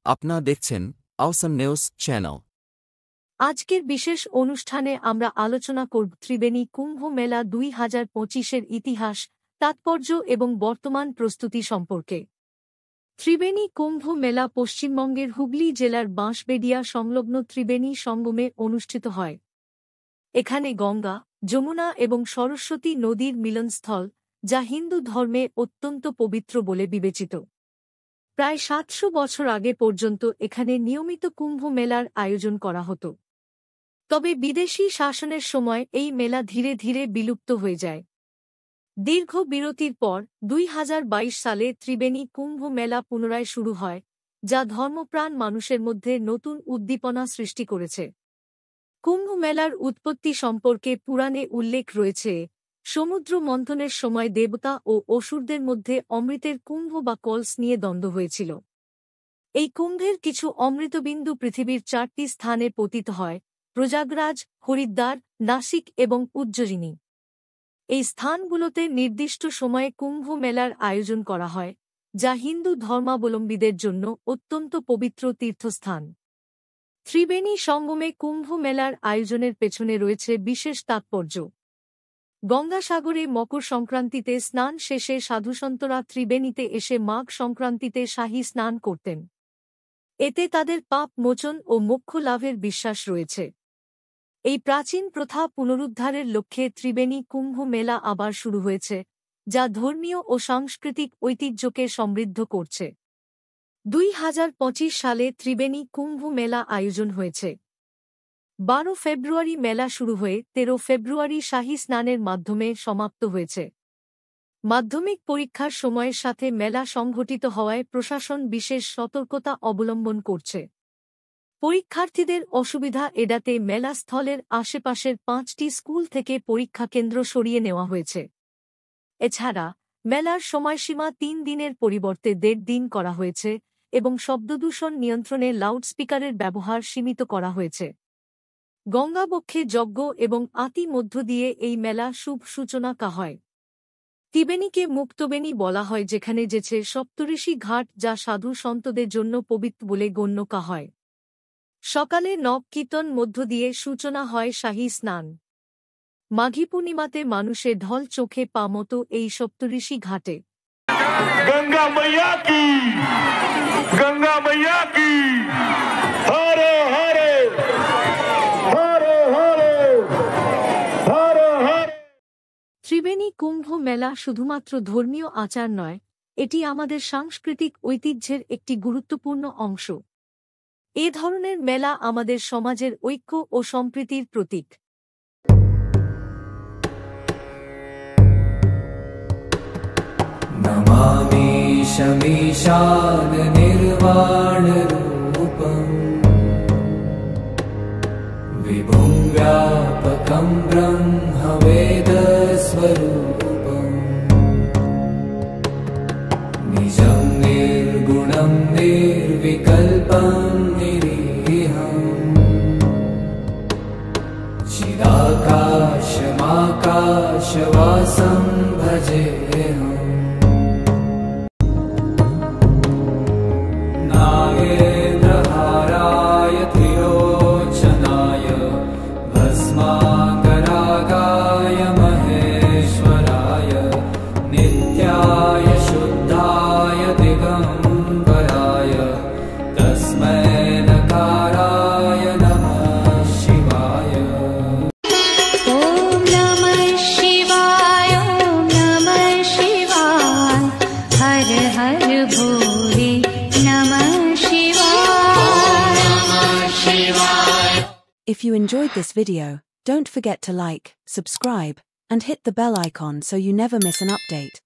আপনারা দেখছেন আওসাম news channel. আজকের বিশেষ অনুষ্ঠানে আমরা আলোচনা করব ত্রিবেণী কুম্ভ মেলা 2025-এর ইতিহাস, তাৎপর্য এবং বর্তমান প্রস্তুতি সম্পর্কে। ত্রিবেণী কুম্ভ মেলা পশ্চিমবঙ্গের হুগলি জেলার বাঁশবেড়িয়া সংলগ্ন ত্রিবেণী সঙ্গমে অনুষ্ঠিত হয়। এখানে গঙ্গা, যমুনা এবং সরস্বতী নদীর মিলনস্থল, যা হিন্দু ধর্মে অত্যন্ত পবিত্র বলে বিবেচিত। প্রায় 700 বছর আগে পর্যন্ত এখানে নিয়মিত কুম্ভ মেলার আয়োজন করা হতো। তবে বিদেশি শাসনের সময় এই মেলা ধীরে ধীরে বিলুপ্ত হয়ে যায়। দীর্ঘ বিরতির পর 2022 সালে ত্রিবেণী কুম্ভ মেলা পুনরায় শুরু হয়, যা ধর্মপ্রাণ মানুষের মধ্যে নতুন উদ্দীপনা সৃষ্টি করেছে। কুম্ভ মেলার উৎপত্তি সম্পর্কে পুরাণে উল্লেখ রয়েছে, সমুদ্র মন্থনের সময় দেবতা ও অসুরদের মধ্যে অমৃতের কুম্ভ বা কলস নিয়ে দ্বন্দ্ব হয়েছিল। এই কুম্ভের কিছু অমৃতবিন্দু পৃথিবীর 4টি স্থানে পতিত হয়: প্রয়াগরাজ, হরিদ্বার, নাসিক এবং উজ্জয়িনী। এই স্থানগুলোতে নির্দিষ্ট সময়ে কুম্ভ মেলার আয়োজন করা হয়, যা হিন্দু ধর্মাবলম্বীদের জন্য অত্যন্ত পবিত্র তীর্থস্থান। ত্রিবেণী সঙ্গমে কুম্ভ মেলার আয়োজনের পেছনে রয়েছে বিশেষ তাৎপর্য। গঙ্গাসাগরে মকর সংক্রান্তিতে স্নান শেষে সাধুসন্তরা ত্রিবেণীতে এসে মাঘ সংক্রান্তিতে শাহী স্নান করতেন। এতে তাদের পাপ মোচন ও মোক্ষ লাভের বিশ্বাস রয়েছে। এই প্রাচীন প্রথা পুনরুদ্ধারের লক্ষ্যে ত্রিবেণী কুম্ভ মেলা আবার শুরু হয়েছে, যা ধর্মীয় ও সাংস্কৃতিক ঐতিহ্যকে সমৃদ্ধ করছে। 2025 সালে ত্রিবেণী কুম্ভ মেলা আয়োজন হয়েছে। 12 ফেব্রুয়ারি মেলা শুরু হয়ে 13 ফেব্রুয়ারি শাহী স্নানের মাধ্যমে সমাপ্ত হয়েছে। মাধ্যমিক পরীক্ষার সময়ের সাথে মেলা সংঘটিত হওয়ায় প্রশাসন বিশেষ সতর্কতা অবলম্বন করছে। পরীক্ষার্থীদের অসুবিধা এড়াতে মেলাস্থলের আশেপাশের 5টি স্কুল থেকে পরীক্ষা কেন্দ্র সরিয়ে নেওয়া হয়েছে। এছাড়া মেলার সময়সীমা 3 দিনের পরিবর্তে 1.5 দিন করা হয়েছে এবং শব্দদূষণ নিয়ন্ত্রণে লাউডস্পিকারের ব্যবহার সীমিত করা হয়েছে। গঙ্গাবক্ষে যজ্ঞ এবং আতি মধ্য দিয়ে এই মেলা শুভ সূচনা হয়। ত্রিবেণীকে মুক্তবেণী বলা হয়, যেখানে যেছে সপ্তঋষি ঘাট, যা সাধু সন্তদের জন্য পবিত্র বলে গণ্য হয়। সকালে নব কীর্তন মধ্য দিয়ে সূচনা হয় শাহী স্নান। মাঘী পূর্ণিমাতে মানুষে ঢল চোখে পা মতো এই সপ্তঋষি ঘাটে गंगा मैया की, गंगा मैया की, हरे हरे हरे हरे हरे हरे। ত্রিবেণী কুম্ভ মেলা শুধুমাত্র ধর্মীয় আচার নয়, এটি আমাদের সাংস্কৃতিক ঐতিহ্যের একটি গুরুত্বপূর্ণ অংশ। এ ধরনের মেলা আমাদের সমাজের ঐক্য ও সম্প্রীতির প্রতীক। नमामि शमीशान निर्वाण रूपम् विभुं व्यापकं ब्रह्म वेद स्वरूपम् निजं निर्गुणं निर्विकल्पं निरीहम् चिदाकाशमाकाशवासं भजेऽहम् नागेन्द्रहाराय त्रिलोचनाय भस्माकरागाय महेश्वराय नित्याय शुद्धाय दिगम्बराय तस्मै नकाराय नमः शिवाय। ॐ नमः शिवाय, ॐ नमः शिवाय, हर हर भोले नमः शिवाय, नमः शिवाय। If you enjoyed this video, don't forget to like, subscribe, and hit the bell icon so you never miss an update.